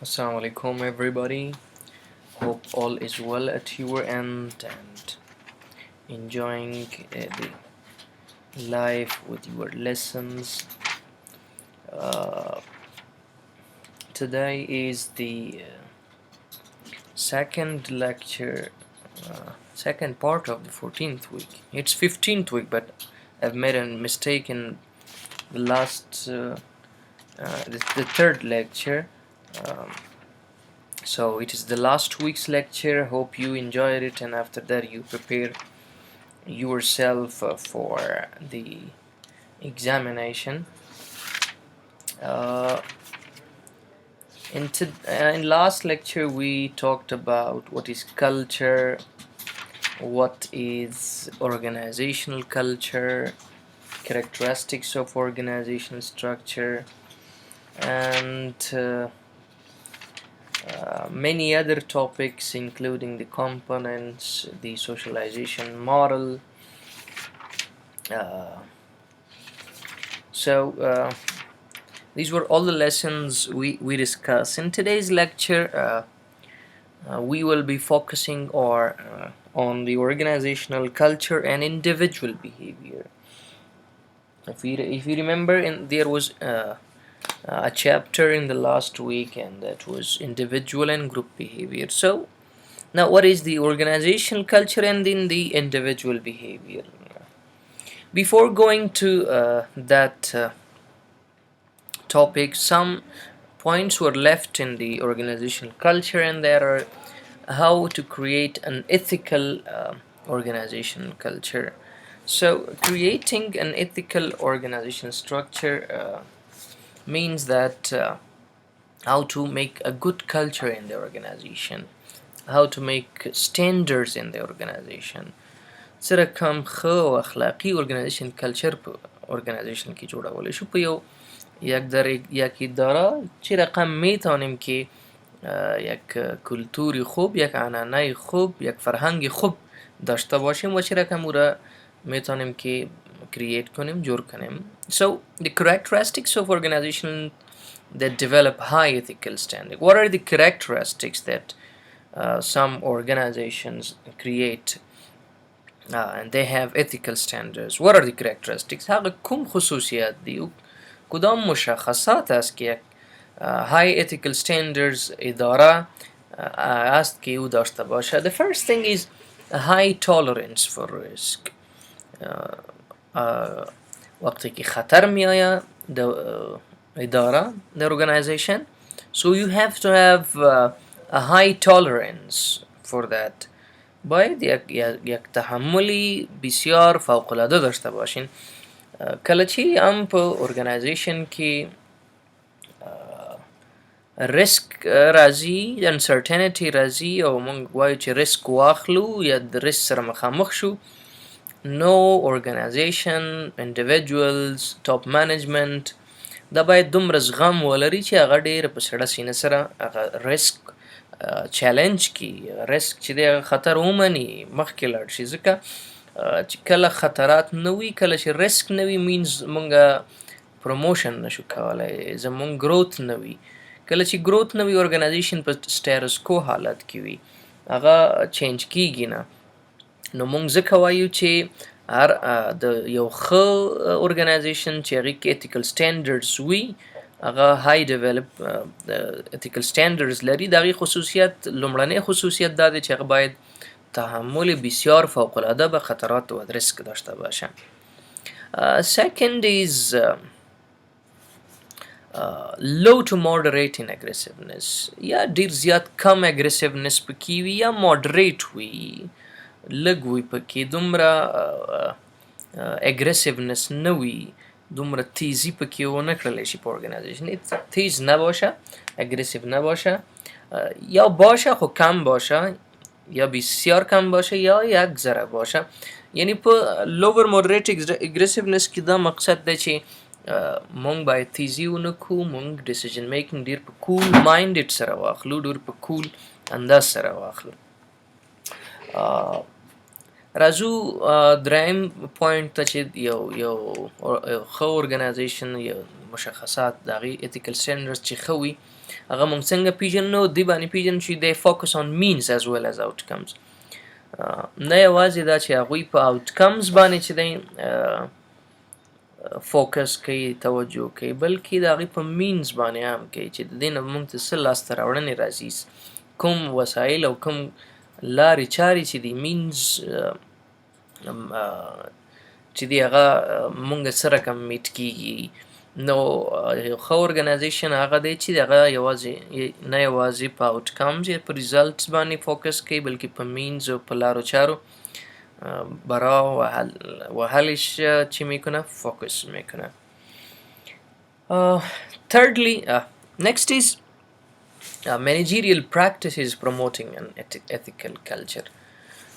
Assalamu alaikum everybody. Hope all is well at your end and enjoying the life with your lessons. Uh, Today is the second lecture, second part of the 14th week. It's 15th week, but I've made a mistake in the last, the third lecture. Um, So it is the last week's lecture. Hope you enjoyed it, and after that you prepare yourself for the examination. Uh, in last lecture we talked about what is culture, what is organizational culture, characteristics of organizational structure, and many other topics including the components, the socialization model. Uh, so these were all the lessons we discussed. In today's lecture, we will be focusing on the organizational culture and individual behavior. If you remember, there was a chapter in the last week, and that was individual and group behavior. So now, what is the organizational culture and then the individual behavior? Before going to that topic, some points were left in the organizational culture, and there are how to create an ethical organizational culture. So, creating an ethical organizational structure means that how to make a good culture in the organization, how to make standards in the organization. سره کم ښه او اخلاقي ارګنایزیشن کلچر په ارګنایزیشن کې جوړولی شو په یو یک اداره چې رقم میتوانیم که یک کلتوری خوب، یک عنعنه خوب، یک فرهنگ خوب داشته باشیم و چه رقم او را میتوانیم که کرییت کنیم، جور کنیم. So the characteristics of organization that develop high ethical standard. What are the characteristics that some organizations create and they have ethical standards? What are the characteristics? هغه کوم خصوصیات دي کدام مشخصات است که یک high ethical standards اداره است که او داشته باشه. The first thing is a high tolerance for risk. وقتی که خطر می آید اداره the organization, so you have to have a high tolerance for that. باید یک تحملی بسیار فوق العاده داشته باشین. کله چې هم په ارګنایزیشن کې ریسک راځي، uncertainty راځي او موږ وایو چې ریسک واخلو یا د ریسک سره مخامخ شو، no organization, individuals, top management دا باید دومره زغم ولري چې هغه ډېر په سړه سینه سره هغه ریسک چیلنج کی، ریسک چې دی خطر ومني، مخکې لاړ شي. ځکه چې کله خطرات نه وي، کله چې ریسک نه وي، مینز مونږ پروموشن نشو کولی، زمونږ گروت نه وي. کله چې گروت نه وي، ارګنایزیشن په سټیټس کو حالت کې وي، هغه چینج کیږي نه. نو مونږ ځکه وایو چې هر د یو ښه ارګنایزیشن چې هغې کې ethical standards وي، هغه های ډیولپ ethical standards لري. د هغې خصوصیت، لومړنی خصوصیت دا دی چې هغه باید تحمل بسیار فوق العاده به خطرات و ریسک داشته باشه. Second is low to moderate in aggressiveness. یا ډیر زیات کم aggressiveness پکې وي یا moderate وي، لږ وي پکې، دومره aggressiveness نه وي، دومره تیزی پکې ونه کړلی شي په ارګنایزیشن. تیز نباشه، اگریسیو نباشه، یا باشه خو کم باشه، یا بسیار کم باشه، یا یک ذره باشه. یعنی په لوور مودریټ اگریسیونس کې دا مقصد دی چې مونږ باید تیزی ونه کړو، مونږ ډیسیژن میکینګ ډیر په کول مایندډ سره واخلو، ډیر په کول انداز سره واخلو. راځو دریم پوینټ ته چې یو ښه ارګنایزیشن یو مشخصات د هغې ethical standards چې ښه وي هغه موږ څنګه پیژنو دې باندې پیژنو چې دی focus on means as well as outcomes. نه یوازې دا چې هغوی په outcomes باندې چې دی فوکس کوي توجه کوي بلکې د هغې په مینز باندې هم کوي چې د دې نه موږ ته څه لاسته راوړنې راځي کوم وسایل او کوم لارې چارې چې دي مینز چې دی هغه مونږ سره کم میټ کیږي نو یو ښه ارګنایزیشن هغه دی چې هغه نه یوازې په آوټکمز یا په ریزلټس باندې فوکس کوي بلکې په مینز و په لارو چارو برا وهلش چی میکنه فوکس میکنه. Thirdly, next is managerial practices promoting an ethical culture.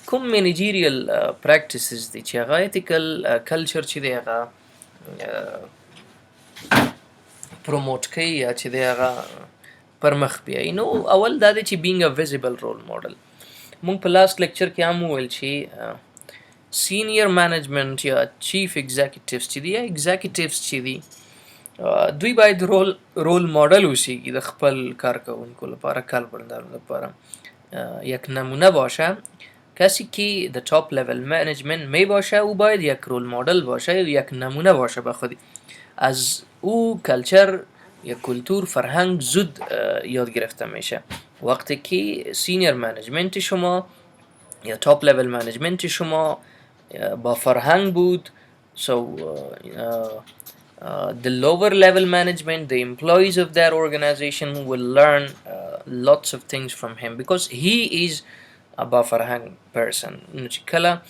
کوم managerial practices دي چې هغه ethical culture چې دی هغه promote کوي یا چې دی هغه پر مخ بیایي نو اول دا دی چې being a visible role model. مونږ په لاست لیکچر کې هم وویل چې سینیر مینجمنت یا چیف ایگزیکټیوز چې دي یا ایگزیکټیوز چې دي دوی باید رول ماډل اوسیږي د خپل کارکوونکو لپاره کاربندانو لپاره یک نمونه باشه کسی که د ټاپ لیول منیجمنت می باشه او باید یک رول مدل باشه یا یک نمونه باشه به خودی از او کلچر یا کلتور فرهنگ زود یاد گرفته میشه وقتی که سینیر منیجمنت شما یا ټاپ لیول منیجمنت شما با فرهنگ بود so the lower level management, the employees of that organization will learn lots of things from him because he is a بافرهنګ person. نو چې کله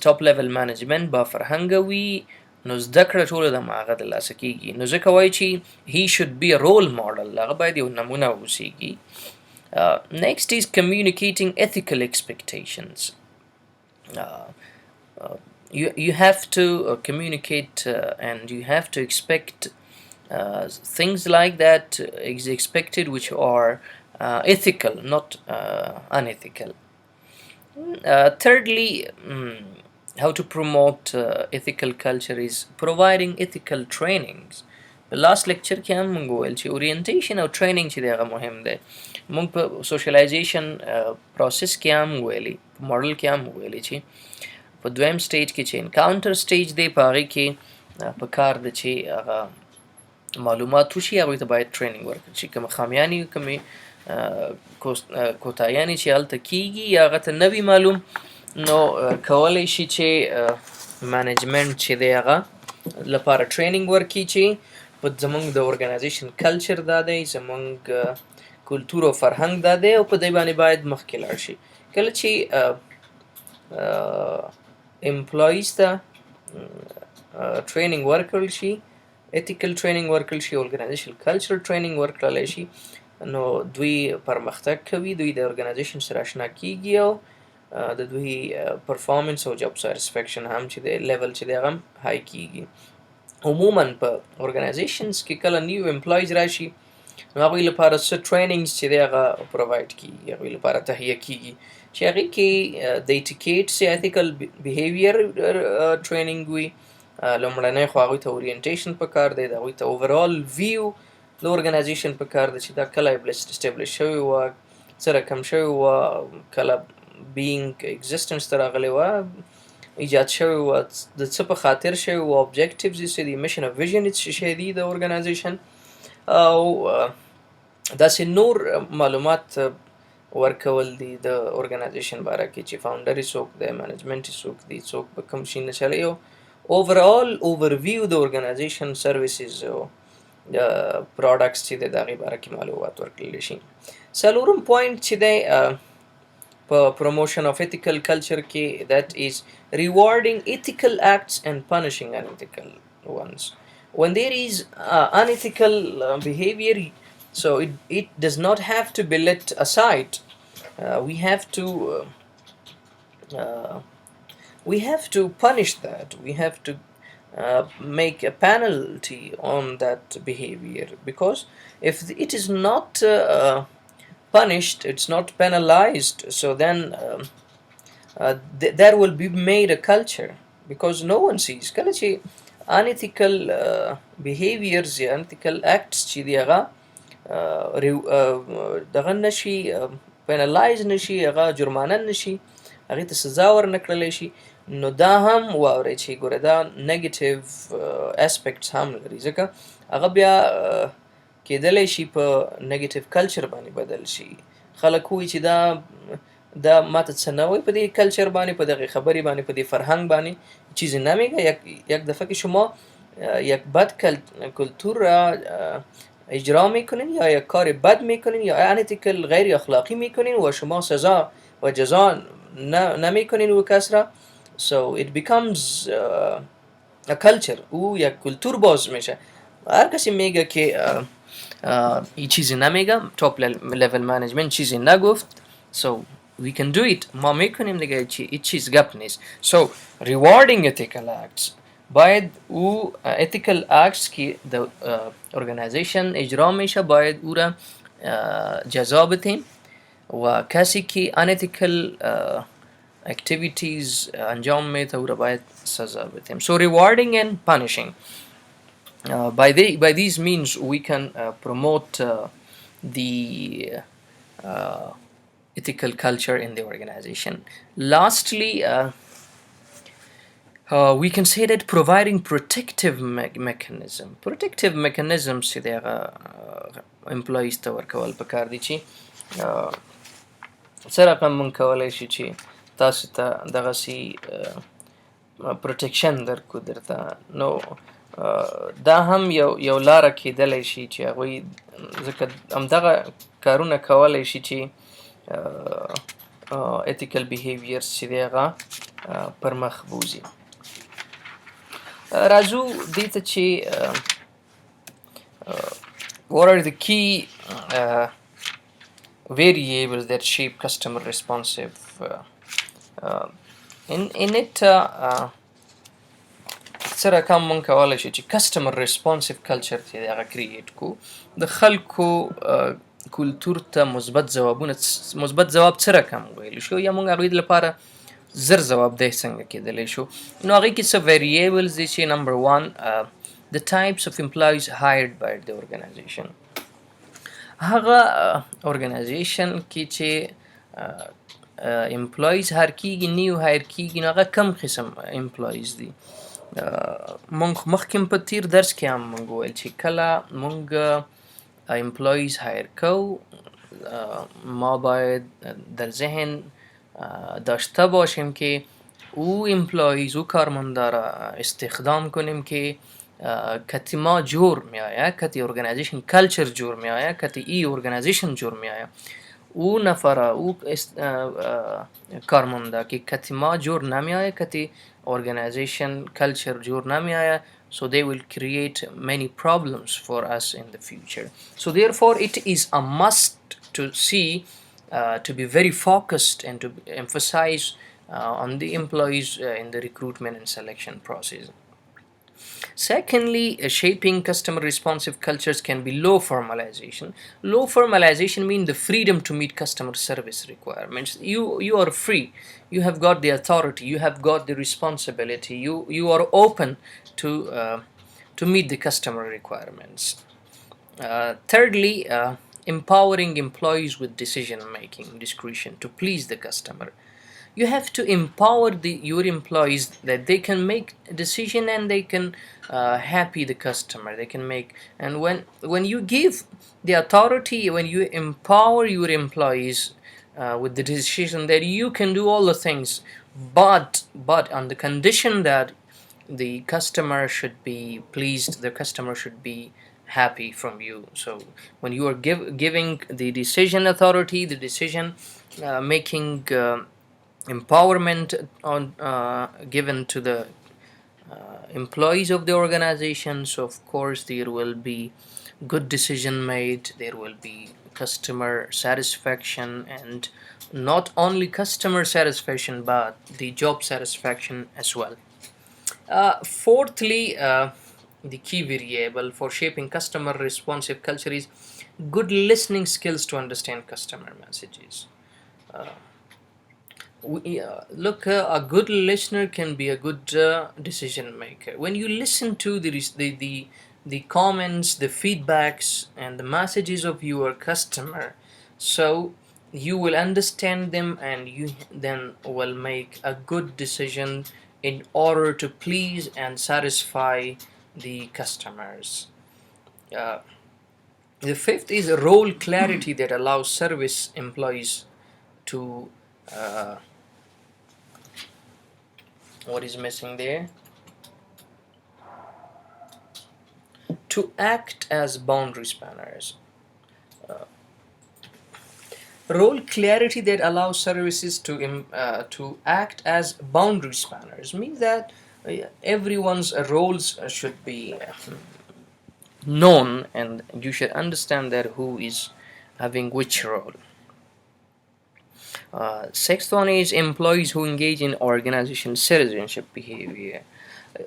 top level management بافرهنګ وي نو زده کړه ټوله د هغه د لاسه کېږي نو ځکه وایي چې he should be a role model هغه باید یو نمونه اوسیږي. Next is communicating ethical expectations. You have to communicate and you have to expect things like that is expected which are ethical, not unethical. Thirdly, how to promote ethical culture is providing ethical trainings. The last lecture کې هم موږ وویل چې orientation او training چې دی هغه مهم دی. موږ په socialization process کې هم وویلي په model کې هم وویلي چې په دویم سټیج کې چې انکاونټر سټیج دی په هغې کې په کار ده چې هغه معلومات وشي هغوی ته باید ټریننګ ورکړل شي کومه خامیانې کومې کوتاهیانې چې هلته کېږي یا هغه ته نه وي معلوم نو کولی شي چې منیجمنټ چې دی هغه لپاره ټریننګ ورکړي چې په زموږ د ارګنایزیشن کلچر دا دی زموږ کلتور او فرهنګ دا دی او په دې باندې باید مخکې لاړ شي کله چې employees ته training ورکړل شي ethical training ورکړل شي organizational cultural training ورکړل شي نو دوی پرمختګ کوي دوی د organization سره آشنا کیږي او د دوی performance او job satisfaction هم چې د level چې د هغه هاي کیږي. عموما په organizations کې کله new employees راشي نو هغوی لپاره څه trainings چې د هغه provide کیږي هغوی لپاره تهیه کیږي چې هغې کې د etiquette ethical behavior training وي لومړنی خو هغوی ته orientation په کار دی د هغوی ته overall view د organization په کار دی چې دا کله establish شوې وه څه رقم شوې وه کله being existence ته راغلی وه ایجاد شوې وه د څه په خاطر شوې وه objectives یې څه دي mission او vision یې څه شی دي د organization او داسې نور معلومات ورکول دي د ارګنایزیشن باره کې چې فاونډر یې څوک دی منیجمنټ یې څوک دی څوک په کوم شي نه چلوي او اوورال اوورویو د ارګنایزیشن سروسز او پروډکټس چې دی د هغې باره کې معلومات ورکړلی شي. څلورم پوینټ چې دی په promotion of ethical culture کې that is rewarding ethical acts and punishing unethical ones. When there is unethical behavior so it does not have to be let aside. We have to punish that. We have to make a penalty on that behavior because if it is not punished, it's not penalized. So then there will be made a culture, because no one sees کله چې unethical behaviors یا unethical acts چې دی هغه دغه نشي penalize نشي، هغه جرمانه نشي، هغې ته سزا ورنکړلی شي، نو دا هم واورئ چې ګوره دا نیګیټیو اسپیکټس هم لري، ځکه هغه بیا کېدلی شي په نیګیټیو کلچر باندې بدل شي. خلک وایي چې دا ماته څه نه وایي په دې کلچر باندې، په دغه خبری باندې، په دې فرهنگ باندی چیزی نمیگه. یک دفعه که شما یک بد کلتور را اجرا میکنین یا یک کار بد میکنین یا انتیکل غیر اخلاقی میکنین و شما سزا و جزا نمیکنین و کس را، so it becomes a culture، او یک کلتور باز میشه. هر کسی میگه که این چیزی نمیگه، top level management چیزی نگفت، so we can do it، ما میکنیم دیگه، این چیز گپ نیست. so rewarding ethical acts، باید او ethical acts که the organization اجرا میشه باید او را جزا بتیم، و کسی که unethical activities انجام میده او را باید سزا بتیم. so rewarding and punishing. By these means we can promote the ethical culture in the organization. Lastly, we can say that providing protective mechanisms چې دغه employees ته ورکول پکار دي چې څه رقم مونږ کولی شي چې تاسو ته دغسې protection درکو درته، نو دا هم یو لاره کېدلی شي چې هغوی ځکه همدغه کارونه کولی شي چې ethical behaviors چې دی هغه پر مخ بوځي. راځو دې ته چې what are the key variables that shape customer responsive in it. سره کوم مونږ کولی شو چې کسټمر ریسپانسیو کلچر چې دی هغه کریټ کو، د خلکو کلتور ته مثبت جواب څه رقم ویلی شو، یا مونږ هغوی لپاره زر جواب دی څنګه کېدلی شو. نو هغې کې څه ویریبلز دي چې نمبر 1 the types of employees hired by the organization. هغه organization کې چې employees هایر کېږي، نیو هایر کېږي، نو هغه کم قسم employees دي. مونږ مخکې په تیر درس کې هم مونږ وویل چې کله مونږ employees هایر کوو ما باید در ذهن داشته باشیم که او employees او کارمندا را استخدام کنیم که کتی ما جور می آید، کتی ارگنیزیشن کلچر جور می آید، کتی ای ارگنیزیشن جور می آید، او نفر او کارمندا که کتی ما جور نمی آید، کتی organization culture جور نمی آید، so they will create many problems for us in the future. So therefore it is a must to see to be very focused and to emphasize on the employees in the recruitment and selection process. Secondly, shaping customer responsive cultures can be low formalization. Low formalization means the freedom to meet customer service requirements. You are free, you have got the authority, you have got the responsibility, you are open to meet the customer requirements. Thirdly, empowering employees with decision making discretion to please the customer. You have to empower your employees that they can make a decision and they can happy the customer, they can make. And when you give the authority, when you empower your employees with the decision that you can do all the things, but on the condition that the customer should be pleased, the customer should be happy from you. So when you are giving the decision authority, the decision making empowerment given to the employees of the organization, so of course there will be good decision made, there will be customer satisfaction, and not only customer satisfaction but the job satisfaction as well. Fourthly, the key variable for shaping customer responsive culture is good listening skills to understand customer messages. look, a good listener can be a good decision maker. When you listen to the comments, the feedbacks, and the messages of your customer, so you will understand them, and you then will make a good decision in order to please and satisfy the customers. Uh, the fifth is role clarity that allows service employees to uh, what is missing there, to act as boundary spanners. Role clarity that allows services to act as boundary spanners means that everyone's roles should be known, and you should understand that who is having which role. Sixth one is employees who engage in organization citizenship behavior.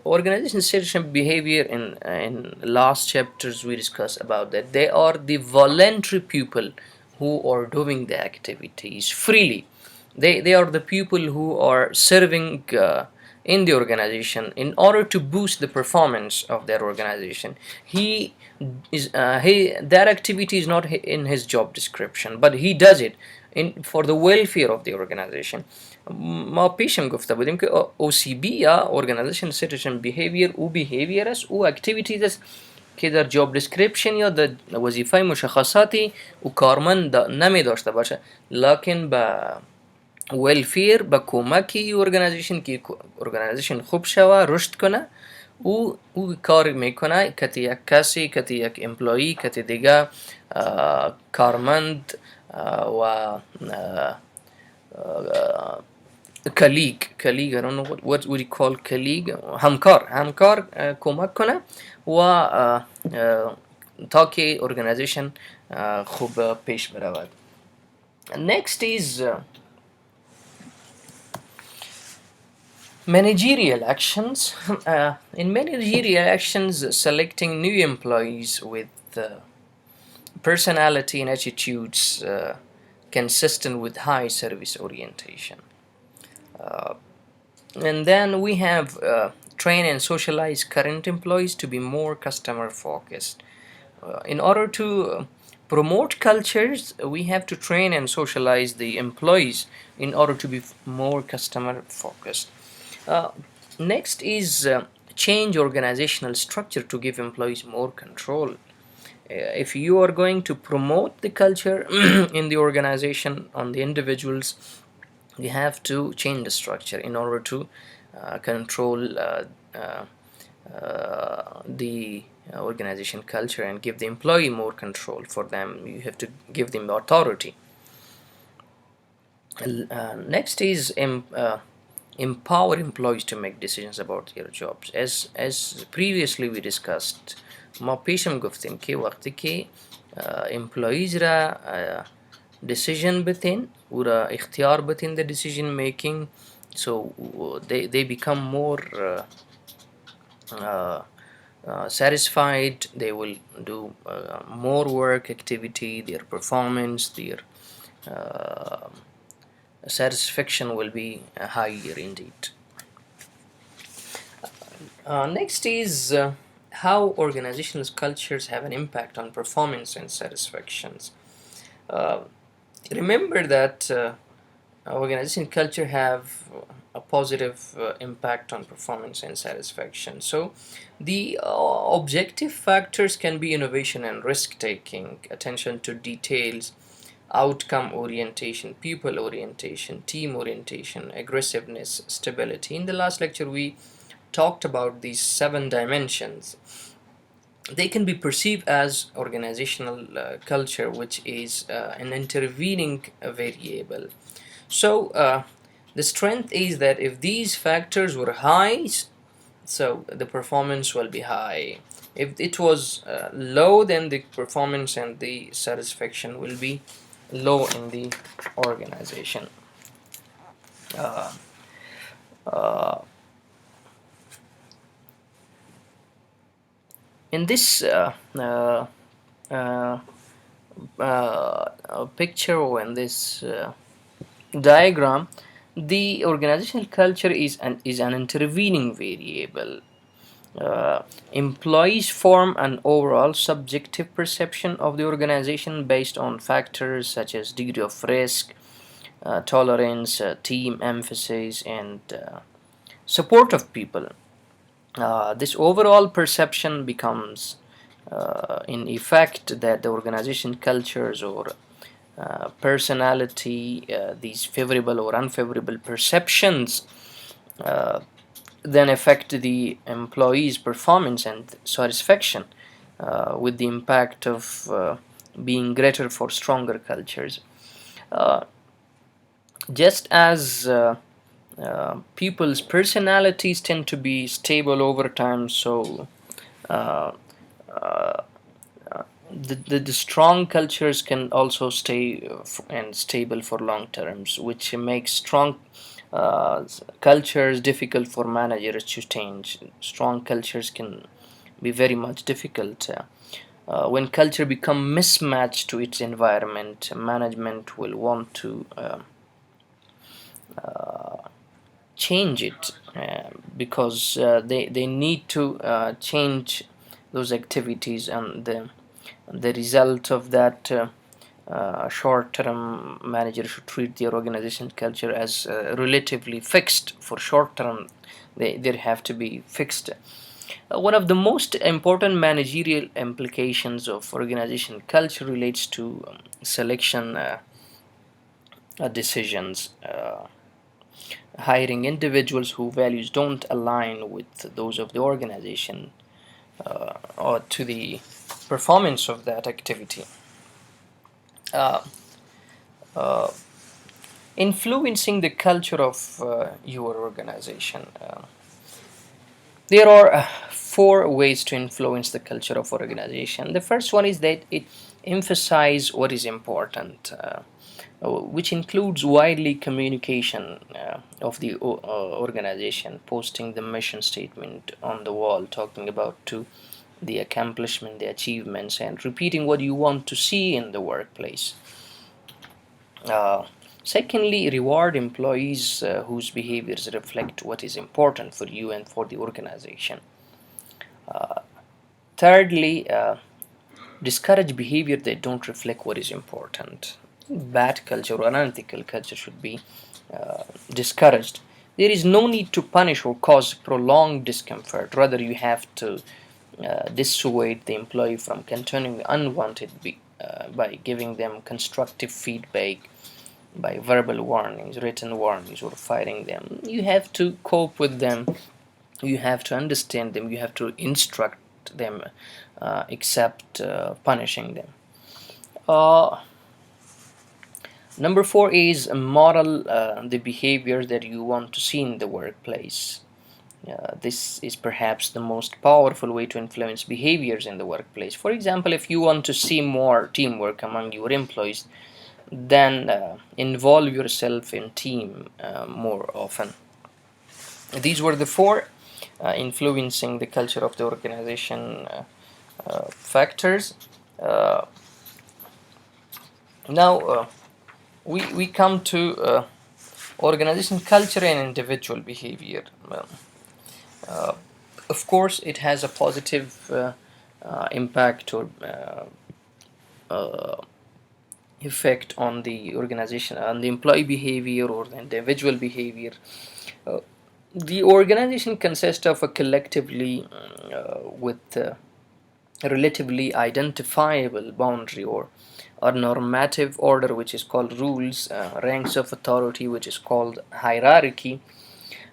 Organization citizenship behavior, in last chapters we discussed about that. They are the voluntary people who are doing the activities freely. They are the people who are serving in the organization in order to boost the performance of their organization. That activity is not in his job description, but he does it for the welfare of the organization. ما پیشم گفته بودیم که OCB یا Organization Citizen Behavior او behavior است، او activities است که در جاب description یا در وظیفه مشخصاتی او کارمند نمی داشته باشه، لکن به welfare، به کمکی organization که organization خوب شوه، رشد کنه، او کار میکنه که یک کسی، که یک امپلوی، که دیگه کارمند و colleague I don't know what would you call colleague، همکار کمک کنه و تا که organization خوب پیش برود. Next is managerial actions. In managerial actions, selecting new employees with personality and attitudes consistent with high service orientation. And then we have train and socialize current employees to be more customer focused. In order to promote cultures, we have to train and socialize the employees in order to be more customer focused. Next is change organizational structure to give employees more control. If you are going to promote the culture in the organization on the individuals, you have to change the structure in order to control the organization culture and give the employee more control. For them, you have to give them authority. Next is empower employees to make decisions about their jobs. As previously we discussed، ما پیشم گفتیم که وقتی که employees را decision بتین و را اختیار بتین the decision making، so they become more satisfied. They will do more work activity, their performance, their satisfaction will be higher indeed. Next is how organizational cultures have an impact on performance and satisfactions. Remember that organization culture have a positive impact on performance and satisfaction. So the objective factors can be innovation and risk taking, attention to details, outcome orientation, people orientation, team orientation, aggressiveness, stability. In the last lecture we talked about these 7 dimensions. They can be perceived as organizational culture, which is an intervening variable. So the strength is that if these factors were high, so the performance will be high. If it was low, then the performance and the satisfaction will be low in the organization. In this picture or in this diagram, The organizational culture is an intervening variable. Uh, Employees form an overall subjective perception of the organization based on factors such as degree of risk, tolerance, team emphasis, and support of people. This overall perception becomes, in effect, that the organization cultures or personality, these favorable or unfavorable perceptions, uh, then affect the employee's performance and satisfaction, with the impact of being greater for stronger cultures. Uh, just as people's personalities tend to be stable over time, so uh, uh, the strong cultures can also stay and stable for long terms, which makes strong cultures difficult for managers to change. Strong cultures can be very much difficult. When culture become mismatched to its environment, management will want to change it, because they need to change those activities, and the result of that, short-term manager should treat their organization culture as relatively fixed. For short-term, they have to be fixed. One of the most important managerial implications of organization culture relates to selection decisions. Hiring individuals whose values don't align with those of the organization, or to the performance of that activity. Uh, uh, Influencing the culture of your organization. There are four ways to influence the culture of organization. The first one is that it emphasizes what is important, which includes widely communication of the organization, posting the mission statement on the wall, talking about to the accomplishment, the achievements, and repeating what you want to see in the workplace. Uh, Secondly, reward employees whose behaviors reflect what is important for you and for the organization. Thirdly, discourage behavior that don't reflect what is important. Bad culture or unethical culture should be discouraged. There is no need to punish or cause prolonged discomfort. Rather, you have to dissuade the employee from continuing unwanted by giving them constructive feedback, by verbal warnings, written warnings, or firing them. You have to cope with them, you have to understand them, you have to instruct them, except punishing them. uh, Number four is moral, the behavior that you want to see in the workplace. This is perhaps the most powerful way to influence behaviors in the workplace. For example, if you want to see more teamwork among your employees, then involve yourself in team more often. These were the four influencing the culture of the organization factors. Uh, Now we come to organization culture and individual behavior. Well, uh, of course, it has a positive impact or uh, effect on the organization, on the employee behavior or the individual behavior. Uh, the organization consists of a collectively with a relatively identifiable boundary or normative order, which is called rules, ranks of authority, which is called hierarchy,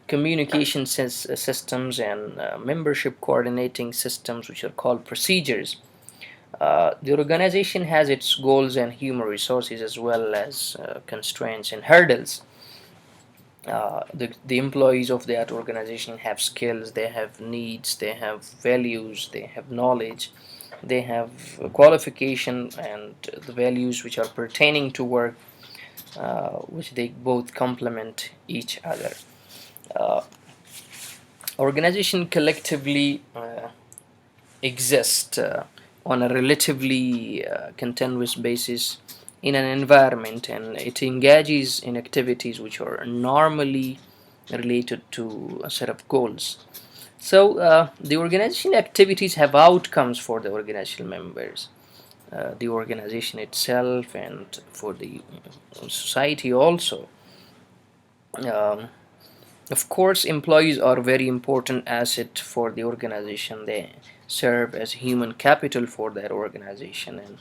communication systems, and membership coordinating systems, which are called procedures. The organization has its goals and human resources, as well as constraints and hurdles. The employees of that organization have skills, they have needs, they have values, they have knowledge, they have qualification, and the values which are pertaining to work, which they both complement each other. Uh, Organization collectively exist on a relatively continuous basis in an environment, and it engages in activities which are normally related to a set of goals. So the organizational activities have outcomes for the organizational members, the organization itself, and for the society also. Um, of course, employees are a very important asset for the organization. They serve as human capital for their organization, and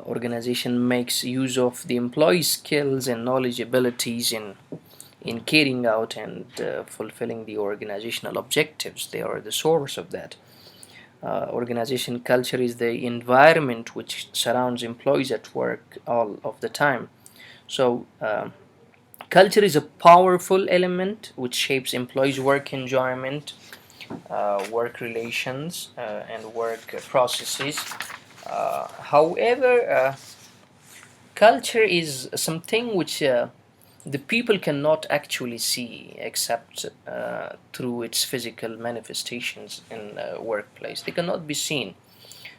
organization makes use of the employees' skills and knowledge abilities in carrying out and fulfilling the organizational objectives. They are the source of that. Organization culture is the environment which surrounds employees at work all of the time. So culture is a powerful element which shapes employees' work enjoyment, work relations, and work processes. However, culture is something which the people cannot actually see except through its physical manifestations in workplace. They cannot be seen.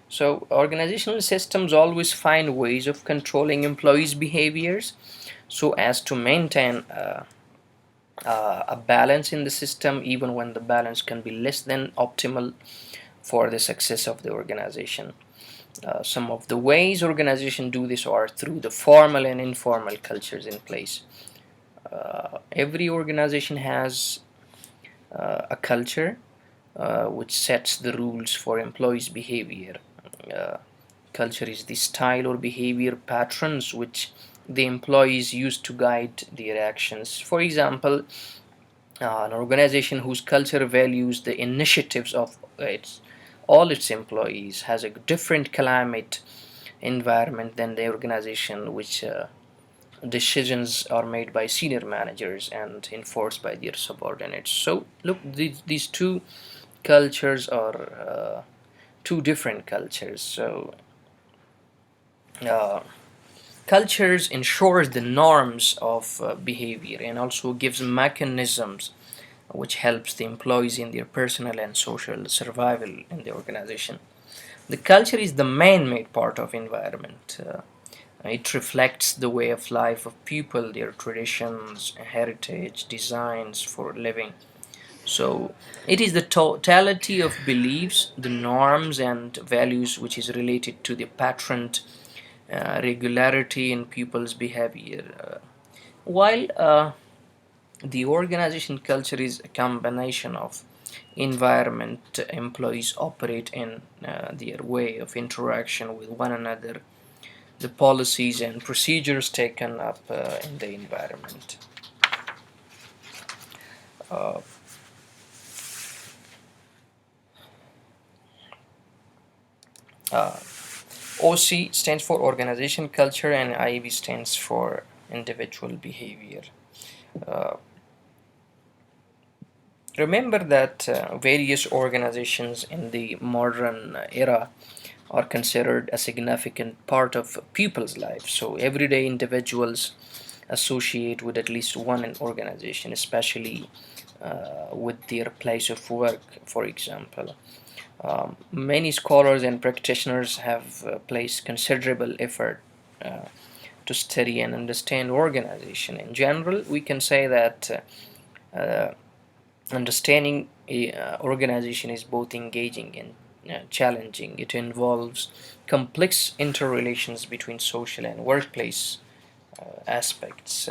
So organizational systems always find ways of controlling employees' behaviors so as to maintain a balance in the system, even when the balance can be less than optimal for the success of the organization. Some of the ways organizations do this are through the formal and informal cultures in place. Every organization has a culture which sets the rules for employees' behavior. Uh, Culture is the style or behavior patterns which the employees use to guide their actions. For example, an organization whose culture values the initiatives of all its employees has a different climate environment than the organization which decisions are made by senior managers and enforced by their subordinates. So look, these two cultures are two different cultures. So uh, cultures ensures the norms of behavior and also gives mechanisms which helps the employees in their personal and social survival in the organization. The culture is the man-made part of environment. It reflects the way of life of people, their traditions, heritage, designs for living. So it is the totality of beliefs, the norms and values which is related to the pattern, regularity in people's behavior. While the organization culture is a combination of environment employees operate in, their way of interaction with one another, the policies and procedures taken up in the environment. Uh, uh, OC stands for organization culture, and IV stands for individual behavior. Uh, Remember that various organizations in the modern era are considered a significant part of people's lives. So everyday individuals associate with at least one organization, especially with their place of work, for example. Many scholars and practitioners have placed considerable effort uh, to study and understand organization. In general, we can say that understanding a organization is both engaging and challenging. It involves complex interrelations between social and workplace aspects.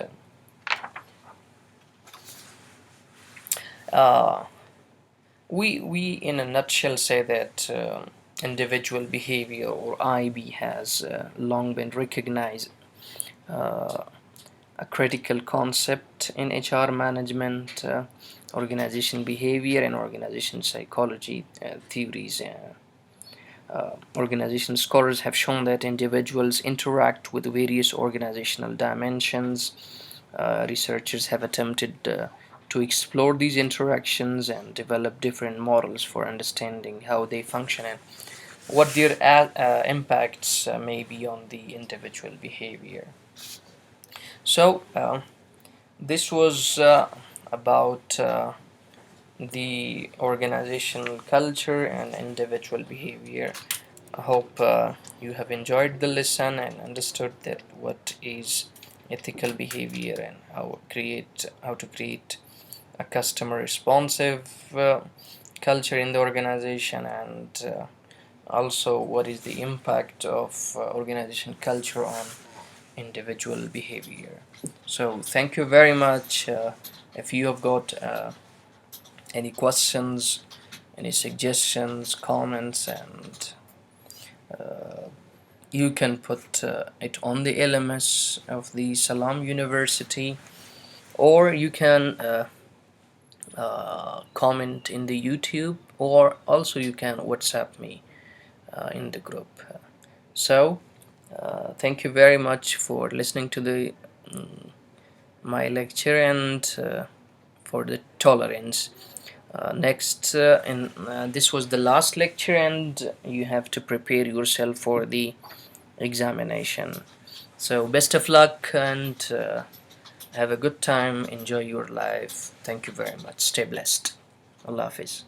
Uh, we in a nutshell say that individual behavior or IB has long been recognized uh, a critical concept in HR management, organization behavior, and organization psychology theories. Organization scholars have shown that individuals interact with various organizational dimensions. Researchers have attempted to explore these interactions and develop different models for understanding how they function and what their impacts may be on the individual behavior. So, this was about the organizational culture and individual behavior. I hope you have enjoyed the lesson and understood that what is ethical behavior and how to create a customer responsive culture in the organization, and also what is the impact of organization culture on individual behavior. So thank you very much. If you have got any questions, any suggestions, comments, and you can put it on the LMS of the Salam University, or you can comment in the YouTube, or also you can WhatsApp me in the group. So thank you very much for listening to the my lecture, and for the tolerance. Next, and this was the last lecture, and you have to prepare yourself for the examination. So best of luck, and have a good time. Enjoy your life. Thank you very much. Stay blessed. Allah Hafiz.